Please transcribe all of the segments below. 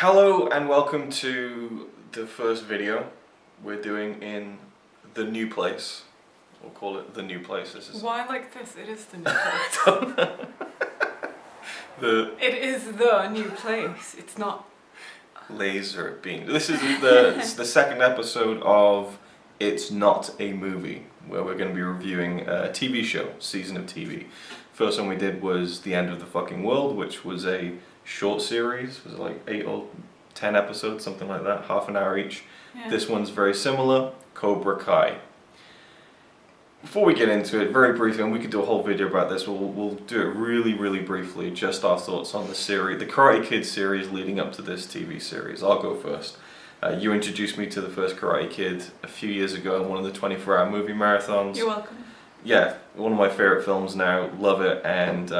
Hello and welcome to the first video we're doing in the new place. We'll call it the new place. This is why like this? It is the new place. It is the new place. It's not laser beam. This is the second episode of It's Not a Movie, where we're going to be reviewing a TV show, season of TV. First one we did was The End of the Fucking World, which was a short series. It was like 8 or 10 episodes, something like that, half an hour each. Yeah. This one's very similar, Cobra Kai. Before we get into it, very briefly, and we could do a whole video about this, we'll do it really briefly, just our thoughts on the series, the Karate Kid series leading up to this TV series. I'll go first. You introduced me to the first Karate Kid a few years ago in one of the 24-hour movie marathons. You're welcome. Yeah, one of my favourite films now, love it, and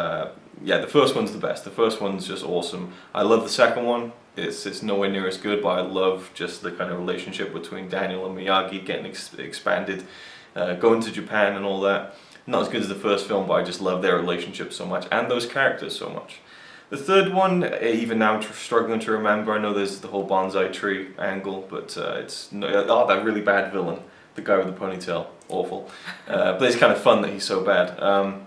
yeah, the first one's the best. The first one's just awesome. I love the second one. It's nowhere near as good, but I love just the kind of relationship between Daniel and Miyagi getting expanded, going to Japan and all that. Not as good as the first film, but I just love their relationship so much, and those characters so much. The third one, even now I'm struggling to remember. I know there's the whole bonsai tree angle, but it's that really bad villain, the guy with the ponytail, awful. But it's kind of fun that he's so bad.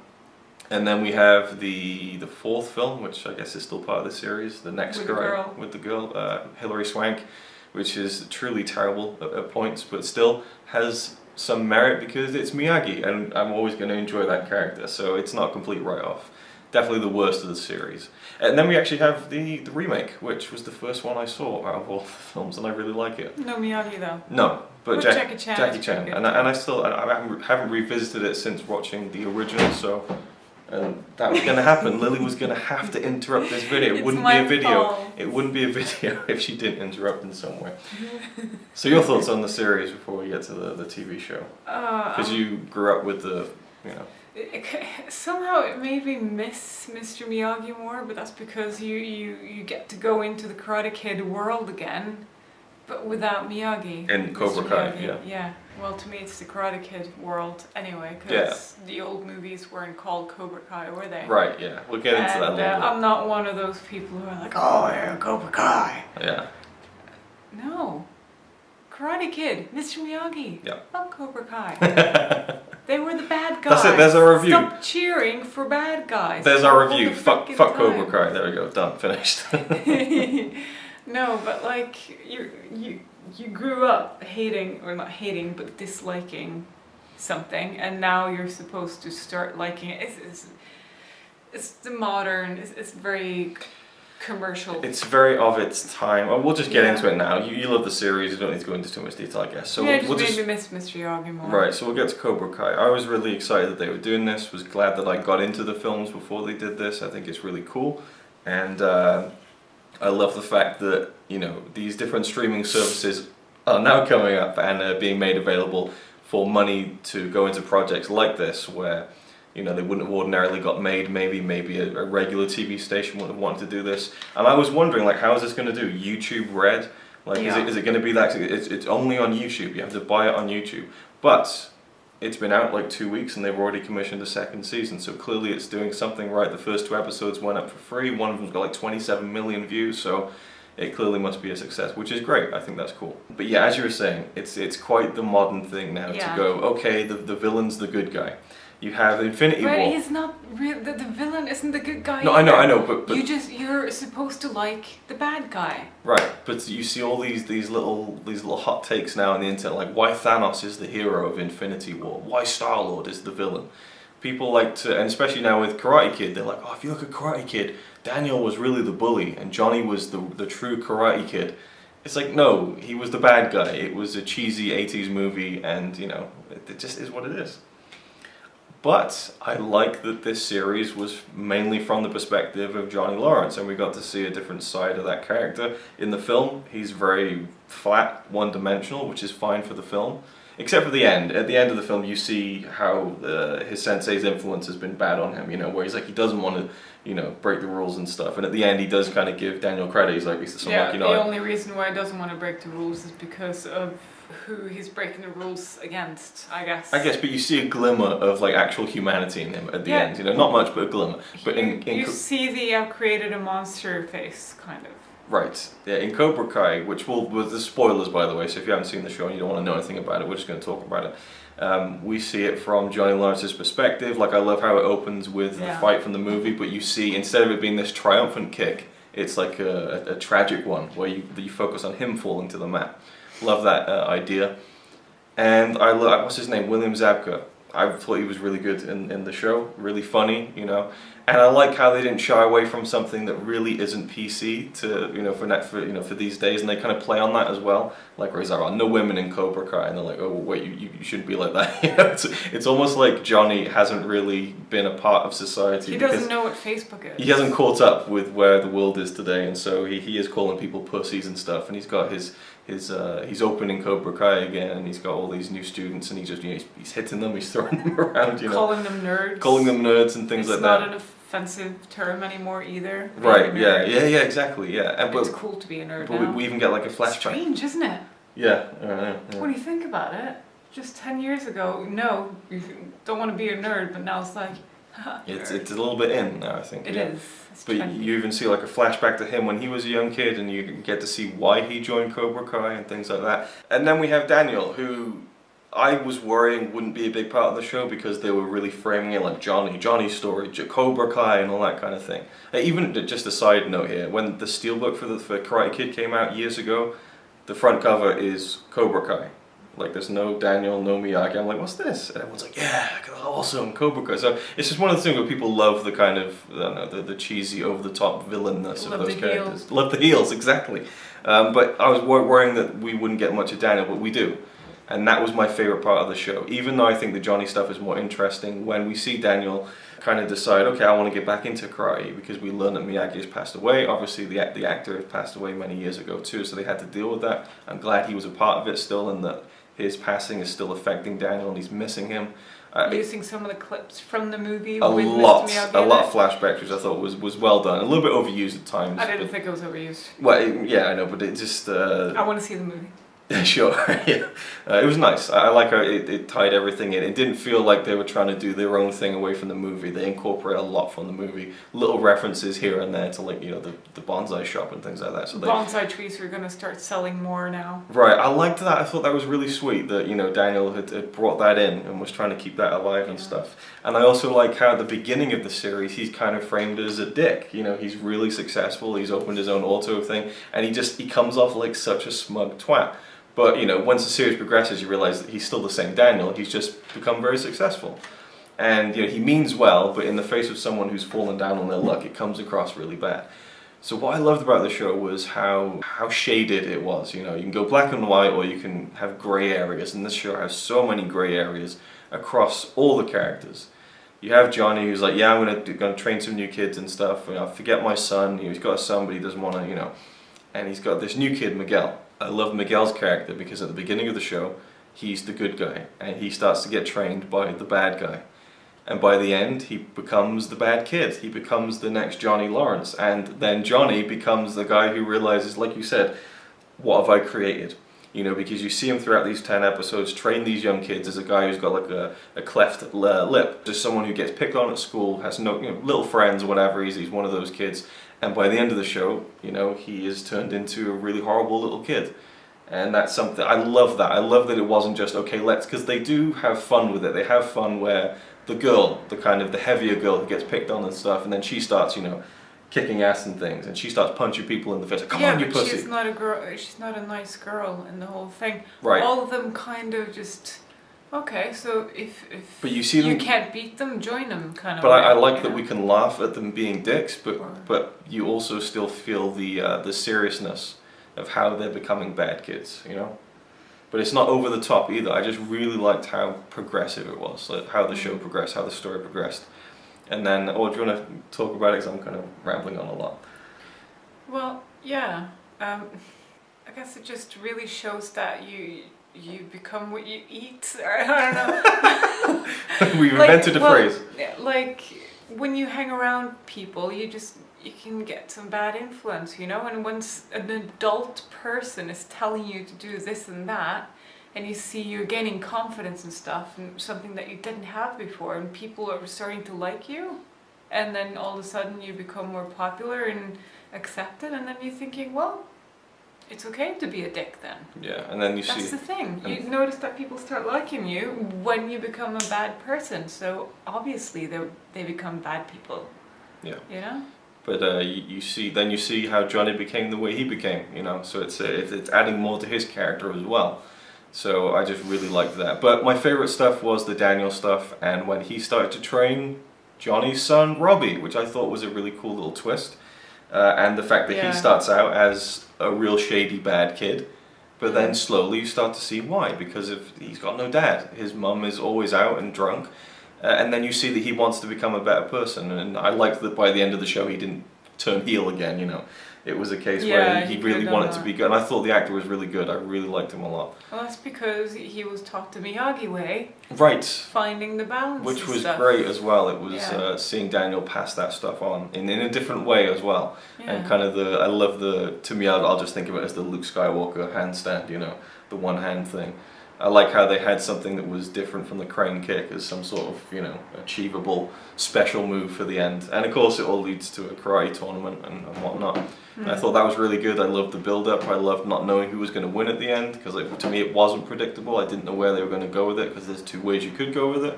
And then we have the fourth film, which I guess is still part of the series, the next girl with the girl, Hilary Swank, which is truly terrible at points, but still has some merit because it's Miyagi, and I'm always going to enjoy that character, so it's not a complete write-off. Definitely the worst of the series. And then we actually have the remake, which was the first one I saw out of all the films, and I really like it. No Miyagi though. No, but Jackie Chan. Jackie Chan, and I still haven't revisited it since watching the original, so. And that was going to happen. Lily was going to have to interrupt this video. It wouldn't be a video. Fault. It wouldn't be a video if she didn't interrupt in some way. So your thoughts on the series before we get to the TV show? Because you grew up with the, you know. Somehow it made me miss Mr. Miyagi more, but that's because you get to go into the Karate Kid world again, but without Miyagi. And Cobra Kai, yeah. Yeah. Well, to me, it's the Karate Kid world anyway, because the old movies weren't called Cobra Kai, were they? Right, yeah. We'll get into that a little bit. I'm not one of those people who are like, oh, yeah, Cobra Kai. Yeah. No. Karate Kid, Mr. Miyagi. Yeah. Not Cobra Kai. They were the bad guys. That's it, there's our review. Stop cheering for bad guys. There's our review. Fuck Cobra Kai. There we go. Done. Finished. No, but like, you grew up hating, or not hating, but disliking something, and now you're supposed to start liking it. It's the modern, it's very commercial. It's very of its time. Well, we'll just get into it now. You love the series, you don't need to go into too much detail, I guess. So yeah, it just made me miss Mr. Miyagi more. Right, so we'll get to Cobra Kai. I was really excited that they were doing this, was glad that I got into the films before they did this. I think it's really cool. And I love the fact that, you know, these different streaming services are now coming up and being made available for money to go into projects like this, where, you know, they wouldn't have ordinarily got made. Maybe a regular TV station would have wanted to do this. And I was wondering, like, how is this going to do? YouTube Red? Like, yeah. is it going to be that? It's only on YouTube. You have to buy it on YouTube. But it's been out like 2 weeks and they've already commissioned a second season, so clearly it's doing something right. The first 2 episodes went up for free. One of them's got like 27 million views, so it clearly must be a success, which is great. I think that's cool. But yeah, as you were saying, it's quite the modern thing now to go, okay, the villain's the good guy. You have Infinity War. But he's not real. The villain isn't the good guy. No, either. I know, but you're supposed to like the bad guy. Right, but you see all these little hot takes now on the internet, like why Thanos is the hero of Infinity War, why Star-Lord is the villain. People like to, and especially now with Karate Kid, they're like, oh, if you look at Karate Kid, Daniel was really the bully and Johnny was the true Karate Kid. It's like, no, he was the bad guy. It was a cheesy 80s movie, and you know, it just is what it is. But I like that this series was mainly from the perspective of Johnny Lawrence, and we got to see a different side of that character. In the film, he's very flat, one-dimensional, which is fine for the film. Except for the end. At the end of the film, you see how his sensei's influence has been bad on him, you know, where he's like, he doesn't want to, you know, break the rules and stuff. And at the end, he does kind of give Daniel credit. He's like, the only reason why he doesn't want to break the rules is because of who he's breaking the rules against, I guess. But you see a glimmer of like actual humanity in him at the end, you know, not much, but a glimmer. But you see the I've created a monster face, kind of. Right. Yeah, in Cobra Kai, which with the spoilers by the way, so if you haven't seen the show and you don't want to know anything about it, we're just going to talk about it. We see it from Johnny Lawrence's perspective. Like, I love how it opens with the fight from the movie, but you see, instead of it being this triumphant kick, it's like a tragic one where you focus on him falling to the mat. Love that idea. And I love, what's his name? William Zabka. I thought he was really good in the show, really funny, you know. And I like how they didn't shy away from something that really isn't PC to, you know, for these days, and they kind of play on that as well. Like, where he's like, oh, no women in Cobra Kai, and they're like, oh, wait, you shouldn't be like that. You know, it's almost like Johnny hasn't really been a part of society. He doesn't know what Facebook is. He hasn't caught up with where the world is today, and so he is calling people pussies and stuff, and he's got he's opening Cobra Kai again, and he's got all these new students, and he's hitting them, he's throwing them around, you know, calling them nerds and things like it's that. not an offensive term anymore either. Right? Yeah, exactly. Yeah, and it's cool to be a nerd but now. we even get like a flashback. Strange, isn't it? Yeah. When you think about it, just 10 years ago, no, you don't want to be a nerd, but now it's like, it's a little bit in now, I think. It is. It's but trendy. you even see like a flashback to him when he was a young kid, and you get to see why he joined Cobra Kai and things like that. And then we have Daniel, who I was worrying wouldn't be a big part of the show because they were really framing it like Johnny's story, Cobra Kai and all that kind of thing. Even just a side note here, when the steelbook for Karate Kid came out years ago, the front cover is Cobra Kai. Like, there's no Daniel, no Miyagi. I'm like, what's this? And everyone's like, yeah, awesome, Cobra Kai. So it's just one of the things where people love the kind of, I don't know, the cheesy, over-the-top villainness of those characters. Heels. Love the heels, exactly. But I was worrying that we wouldn't get much of Daniel, but we do. And that was my favorite part of the show. Even though I think the Johnny stuff is more interesting, when we see Daniel kind of decide, okay, I want to get back into karate, because we learn that Miyagi has passed away. Obviously, the actor has passed away many years ago too, so they had to deal with that. I'm glad he was a part of it still, and that his passing is still affecting Daniel, and he's missing him. Using some of the clips from the movie a with lot Mr. Miyagi of flashbacks, which I thought was well done. A little bit overused at times. I didn't think it was overused. Well, yeah, I know, but it just... I want to see the movie. Sure, yeah. It was nice. I like how it tied everything in. It didn't feel like they were trying to do their own thing away from the movie. They incorporate a lot from the movie. Little references here and there to, like, you know, the bonsai shop and things like that. So bonsai trees are going to start selling more now. Right, I liked that. I thought that was really sweet that, you know, Daniel had brought that in and was trying to keep that alive and stuff. And I also like how at the beginning of the series he's kind of framed as a dick. You know, he's really successful. He's opened his own auto thing, and he comes off like such a smug twat. But, you know, once the series progresses, you realize that he's still the same Daniel. He's just become very successful. And, you know, he means well, but in the face of someone who's fallen down on their luck, it comes across really bad. So what I loved about the show was how shaded it was. You know, you can go black and white, or you can have grey areas. And this show has so many grey areas across all the characters. You have Johnny, who's like, yeah, I'm gonna train some new kids and stuff. You know, forget my son. You know, he's got a son, but he doesn't want to, you know. And he's got this new kid, Miguel. I love Miguel's character because at the beginning of the show, he's the good guy, and he starts to get trained by the bad guy. And by the end, he becomes the bad kid. He becomes the next Johnny Lawrence. And then Johnny becomes the guy who realizes, like you said, what have I created? You know, because you see him throughout these 10 episodes train these young kids as a guy who's got like a cleft lip. Just someone who gets picked on at school, has no, you know, little friends or whatever. He's one of those kids. And by the end of the show, you know, he is turned into a really horrible little kid. And that's something, I love that. I love that it wasn't just, okay, because they do have fun with it. They have fun where the girl, the kind of the heavier girl who gets picked on and stuff, and then she starts, you know, kicking ass and things, and she starts punching people in the face. Like, come on, you pussy. She's not a girl. She's not a nice girl in the whole thing. Right. All of them kind of just... Okay, so if but you see them, you can't beat them, join them, kind of. But I like that we can laugh at them being dicks, but you also still feel the seriousness of how they're becoming bad kids, you know. But it's not over the top either. I just really liked how progressive it was, like how the show progressed, how the story progressed. And then, do you want to talk about it? Because I'm kind of rambling on a lot. Well, yeah. I guess it just really shows that you become what you eat. Or, I don't know. We've invented a phrase. Like, when you hang around people, you can get some bad influence, you know? And once an adult person is telling you to do this and that, and you see you're gaining confidence and stuff, and something that you didn't have before, and people are starting to like you, and then all of a sudden you become more popular, and accept it, and then you're thinking, well, it's okay to be a dick then. Yeah, and then you see... That's the thing. You notice that people start liking you when you become a bad person, so obviously they become bad people. Yeah. You know? But you see how Johnny became the way he became, you know, so it's adding more to his character as well. So I just really liked that. But my favourite stuff was the Daniel stuff, and when he started to train Johnny's son, Robbie, which I thought was a really cool little twist. And the fact that he starts out as a real shady bad kid, but then slowly you start to see why, because he's got no dad. His mum is always out and drunk. And then you see that he wants to become a better person, and I liked that by the end of the show he didn't turn heel again, you know. It was a case where he really wanted to be good, and I thought the actor was really good. I really liked him a lot. Well, that's because he was taught the Miyagi way. Right. Finding the balance. Which was stuff. great as well. It was seeing Daniel pass that stuff on in a different way as well. Yeah. And kind of I love to me, I'll just think of it as the Luke Skywalker handstand, you know, the one hand thing. I like how they had something that was different from the crane kick as some sort of, you know, achievable special move for the end. And of course it all leads to a karate tournament and whatnot. And I thought that was really good. I loved the build-up. I loved not knowing who was going to win at the end, because to me it wasn't predictable. I didn't know where they were going to go with it, because there's two ways you could go with it.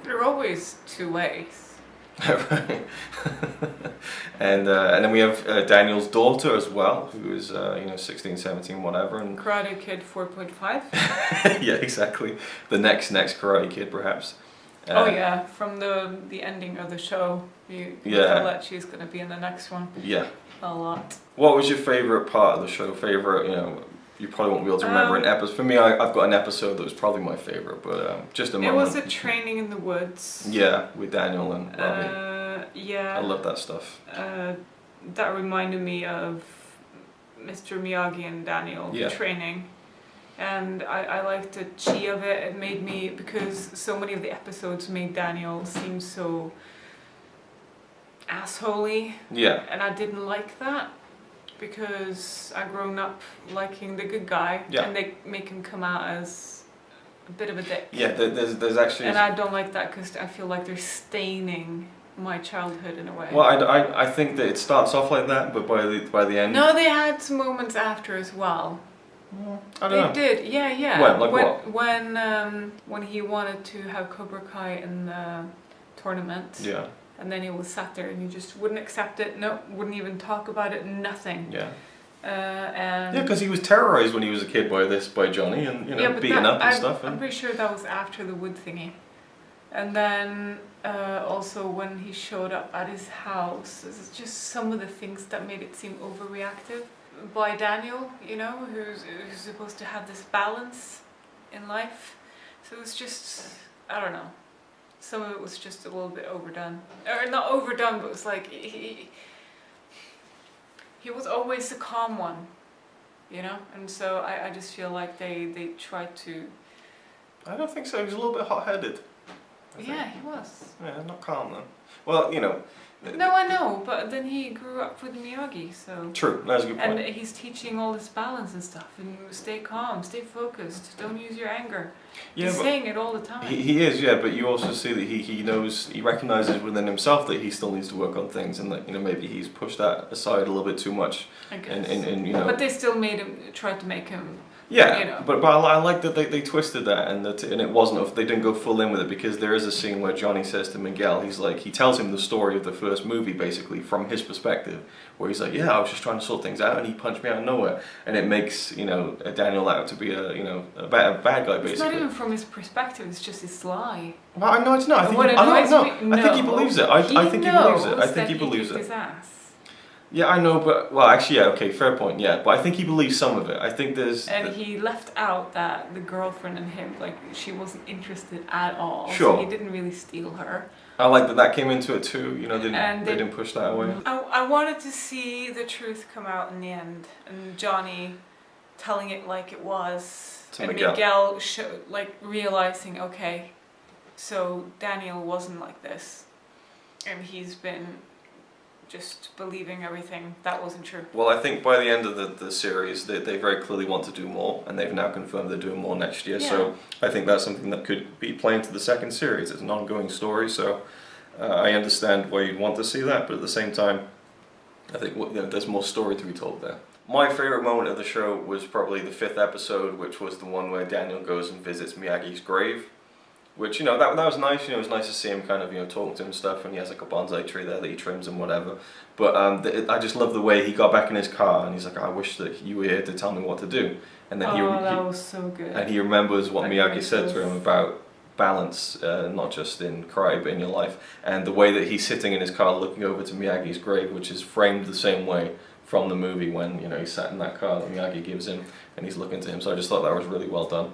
There are always two ways. Right. And then we have Daniel's daughter as well, who is 16, 17, whatever. And Karate Kid 4.5. yeah, exactly. The next Karate Kid, perhaps. From the ending of the show, you can tell that she's going to be in the next one. Yeah. A lot. What was your favourite part of the show? You probably won't be able to remember an episode. For me, I've got an episode that was probably my favourite, but just a moment. It was a training in the woods. Yeah, with Daniel and Robbie. Yeah. I love that stuff. That reminded me of Mr. Miyagi and Daniel training. And I liked the chi of it. It made me, because so many of the episodes made Daniel seem so assholey. Yeah. And I didn't like that, because I've grown up liking the good guy, and they make him come out as a bit of a dick. Yeah, there's actually... And I don't like that, because I feel like they're staining my childhood in a way. Well, I think that it starts off like that, but by the end... No, they had some moments after as well. I don't know. They did, yeah. When he wanted to have Cobra Kai in the tournament. Yeah. And then he was sat there and he just wouldn't accept it. No, wouldn't even talk about it. Nothing. Yeah. And because he was terrorized when he was a kid by Johnny, and beaten up and stuff. I'm pretty sure that was after the wood thingy. And then also when he showed up at his house, it's just some of the things that made it seem overreactive by Daniel, who's supposed to have this balance in life. So it was just, I don't know. Some of it was just a little bit overdone. Or not overdone, but it was like, he was always the calm one, And so I just feel like they tried to... I don't think so. He was a little bit hot-headed. Yeah, he was. Yeah, not calm then. Well, No, I know, but then he grew up with Miyagi, so... True, that's a good point. And he's teaching all this balance and stuff, and stay calm, stay focused, don't use your anger. Yeah, he's saying it all the time. He is, yeah, but you also see that he knows, he recognises within himself that he still needs to work on things, and that, maybe he's pushed that aside a little bit too much. I guess. And But they still tried to make him... Yeah, but I like that they twisted that, and it wasn't, they didn't go full in with it, because there is a scene where Johnny says to Miguel, he tells him the story of the first movie, basically, from his perspective, where he's like, yeah, I was just trying to sort things out, and he punched me out of nowhere, and it makes, Daniel out to be a bad guy, basically. It's not even from his perspective, it's just his lie. Well, no, it's not. I think he believes it. I think he believes it. I think he believes it. His ass. Yeah, I know, but, well, actually, yeah, okay, fair point, yeah, but I think he believes some of it. I think there's... And he left out that the girlfriend and him, she wasn't interested at all. Sure. So he didn't really steal her. I like that came into it too, they didn't push that away. I wanted to see the truth come out in the end, and Johnny telling it like it was. To and Miguel realizing, okay, so Daniel wasn't like this, and he's been... just believing everything that wasn't true. Well, I think by the end of the series, they very clearly want to do more, and they've now confirmed they're doing more next year. Yeah. So I think that's something that could be playing to the second series. It's an ongoing story, so I understand why you'd want to see that, but at the same time, I think there's more story to be told there. My favourite moment of the show was probably the 5th episode, which was the one where Daniel goes and visits Miyagi's grave. Which, that was nice, it was nice to see him kind of, talking to him and stuff, and he has like a bonsai tree there that he trims and whatever. But I just love the way he got back in his car and he's like, I wish that you were here to tell me what to do. And then that was so good. And he remembers what Miyagi said to him about balance, not just in karate but in your life. And the way that he's sitting in his car looking over to Miyagi's grave, which is framed the same way from the movie when he sat in that car that Miyagi gives him and he's looking to him. So I just thought that was really well done.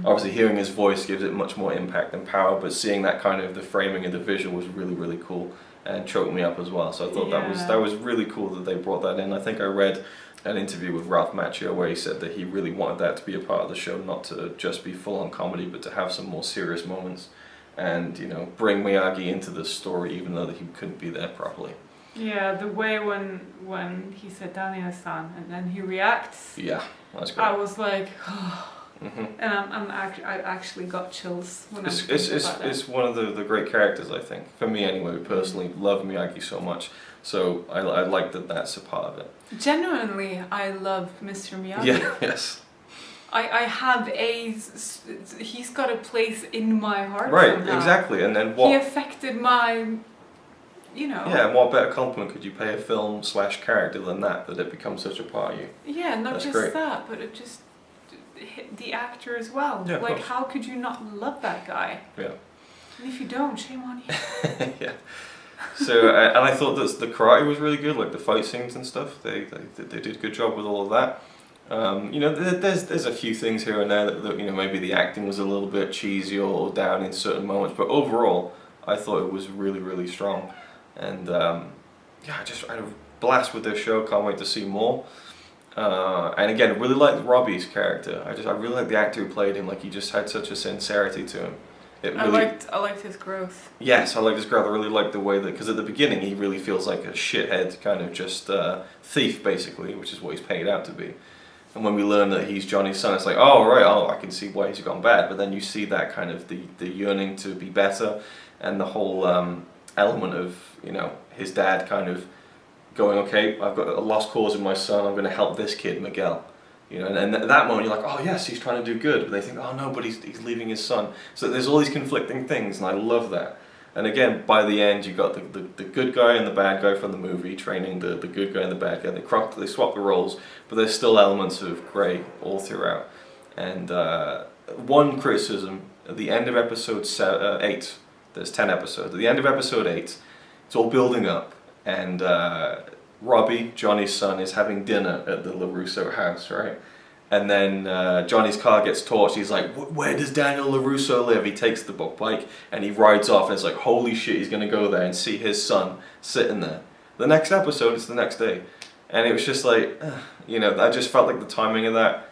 Obviously hearing his voice gives it much more impact and power, but seeing that kind of the framing of the visual was really, really cool and choked me up as well. So I thought that was really cool that they brought that in. I think I read an interview with Ralph Macchio where he said that he really wanted that to be a part of the show, not to just be full on comedy but to have some more serious moments and bring Miyagi into the story even though that he couldn't be there properly. Yeah, the way when he said Daniel-san and then he reacts. Yeah, that's great. I was like, and I actually got chills when I was thinking about that. It's one of the great characters, I think. For me anyway, we personally love Miyagi so much. So I like that that's a part of it. Genuinely, I love Mr. Miyagi. Yeah, yes. I have he's got a place in my heart. Right, somehow. exactly. And then what? He affected my. Yeah, and what better compliment could you pay a film / character than that it becomes such a part of you? Yeah, not That's just great. that, but it just hit the actor as well. Yeah, like, how could you not love that guy? Yeah. And if you don't, shame on you. Yeah. So, and I thought that the karate was really good, like the fight scenes and stuff. They did a good job with all of that. There's a few things here and there that maybe the acting was a little bit cheesy or down in certain moments, but overall, I thought it was really, really strong. And I had a blast with this show. Can't wait to see more. And again, really liked Robbie's character. I really liked the actor who played him. Like, he just had such a sincerity to him. I liked his growth. Yes, I liked his growth. I really liked the way that, because at the beginning he really feels like a shithead, kind of just thief basically, which is what he's paid out to be. And when we learn that he's Johnny's son, it's like, I can see why he's gone bad. But then you see that kind of the yearning to be better, and the whole element of his dad kind of going, okay, I've got a lost cause in my son, I'm going to help this kid, Miguel. And at that moment you're like, oh yes, he's trying to do good, but they think, oh no, but he's leaving his son. So there's all these conflicting things, and I love that. And again, by the end, you got the good guy and the bad guy from the movie training the good guy and the bad guy. They swap the roles, but there's still elements of grey all throughout. And one criticism, at the end of episode 8, there's 10 episodes, at the end of episode 8, it's all building up, and Robbie, Johnny's son, is having dinner at the LaRusso house, right? And then Johnny's car gets torched. He's like, where does Daniel LaRusso live? He takes the bike and he rides off, and it's like, holy shit, he's going to go there and see his son sitting there. The next episode, it's the next day. And it was just like, I just felt like the timing of that,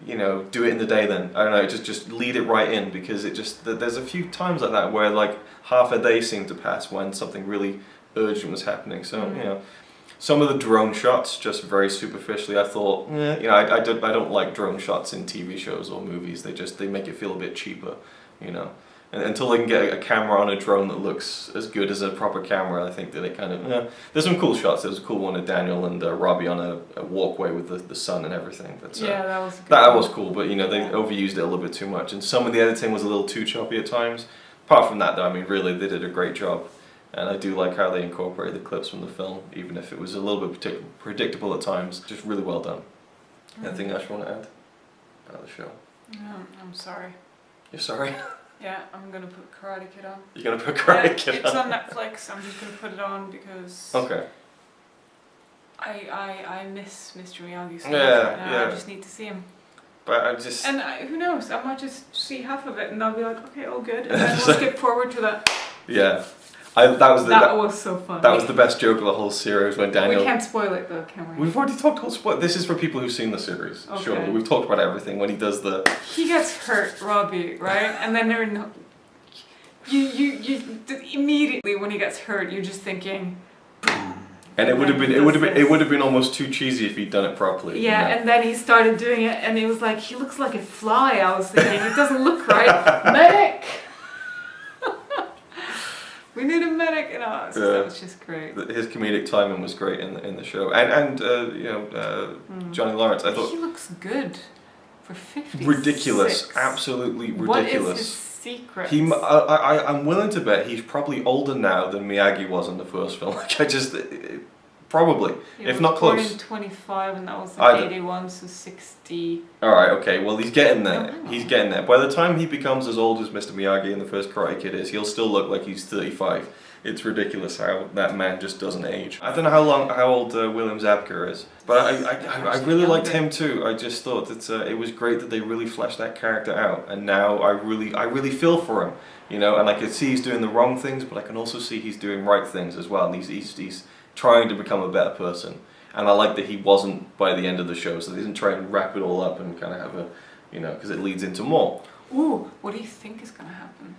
do it in the day then. I don't know, just lead it right in, because there's a few times like that where like half a day seemed to pass when something really urgent was happening. So, some of the drone shots, just very superficially, I thought, I don't like drone shots in TV shows or movies. They make it feel a bit cheaper, And until they can get a camera on a drone that looks as good as a proper camera, I think that it kind of, there's some cool shots. There was a cool one of Daniel and Robbie on a walkway with the sun and everything. But, that was good. That was cool, but they overused it a little bit too much, and some of the editing was a little too choppy at times. Apart from that, though, really, they did a great job. And I do like how they incorporated the clips from the film, even if it was a little bit predictable at times. Just really well done. Anything else you want to add about the show? No, I'm sorry. You're sorry? Yeah, I'm going to put Karate Kid on. You're going to put Karate Kid on? It's on Netflix. I'm just going to put it on because... Okay. I miss Mr. Miyagi so much right now. Yeah. I just need to see him. But And who knows? I might just see half of it and I'll be like, okay, all good. And then we'll skip forward to that. Yeah. That was so fun. That was the best joke of the whole series when Daniel... We can't spoil it though, can we? We've already talked whole spoil. This is for people who've seen the series. Okay. Surely. We've talked about everything when he does the... He gets hurt, Robbie, right? And then you immediately when he gets hurt, you're just thinking... And it would have been almost too cheesy if he'd done it properly. Yeah, and then he started doing it and he was like, he looks like a fly. I was thinking, it doesn't look right. Medic! We need a medic, that was just great. His comedic timing was great in the show, and Johnny Lawrence. I thought he looks good for 56. Ridiculous, absolutely ridiculous. What is his secret? I'm willing to bet he's probably older now than Miyagi was in the first film. Like probably, if not close. He was born in 25 and that was in 81, so 60. Alright, okay, well he's getting there. No. He's getting there. By the time he becomes as old as Mr. Miyagi in the first Karate Kid is, he'll still look like he's 35. It's ridiculous how that man just doesn't age. I don't know how old William Zabka is, but I really liked him too. I just thought that it was great that they really fleshed that character out, and now I really feel for him, you know. And I can see he's doing the wrong things, but I can also see he's doing right things as well. And he's trying to become a better person, and I like that he wasn't by the end of the show, so they didn't try and wrap it all up and kind of have a, you know, because it leads into more. Ooh, what do you think is going to happen?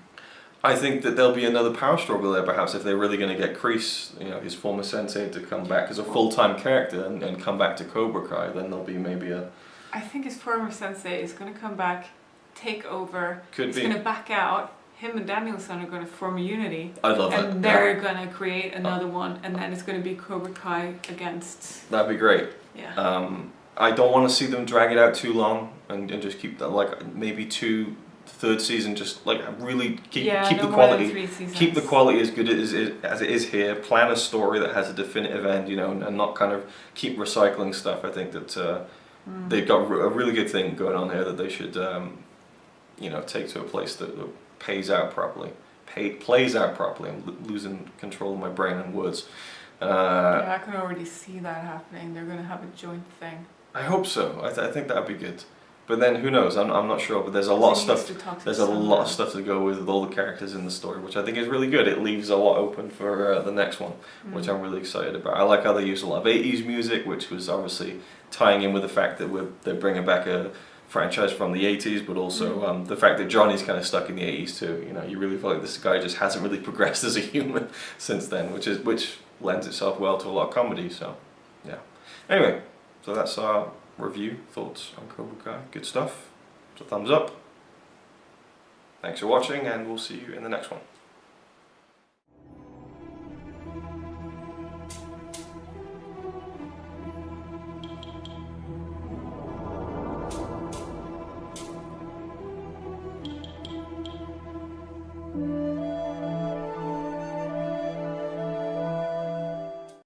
I think that there'll be another power struggle there, perhaps, if they're really going to get Kreese, you know, his former sensei, to come back as a full-time character and come back to Cobra Kai. Then there'll be maybe a... I think his former sensei is going to come back, take over. He's going to back out. Him and Daniel-san are going to form a unity. I love that. And they're going to create another one, and then it's going to be Cobra Kai against... That'd be great. Yeah. I don't want to see them drag it out too long and just keep that, like, maybe third season, just like really keep the quality, keep the quality as good as it is here. Plan a story that has a definitive end, you know, and not kind of keep recycling stuff. I think that they've got a really good thing going on here that they should, you know, take to a place that plays out properly. I'm losing control of my brain and words. Yeah, I can already see that happening. They're going to have a joint thing. I hope so. I think that'd be good. But then who knows? I'm not sure. But there's a lot of stuff. There's a lot of stuff to go with all the characters in the story, which I think is really good. It leaves a lot open for the next one, which I'm really excited about. I like how they use a lot of 80s music, which was obviously tying in with the fact that they're bringing back a franchise from the 80s, but also the fact that Johnny's kind of stuck in the 80s too. You know, you really feel like this guy just hasn't really progressed as a human since then, which lends itself well to a lot of comedy. So, yeah. Anyway, so that's our review, thoughts on Cobra Kai. Good stuff. So thumbs up. Thanks for watching, and we'll see you in the next one.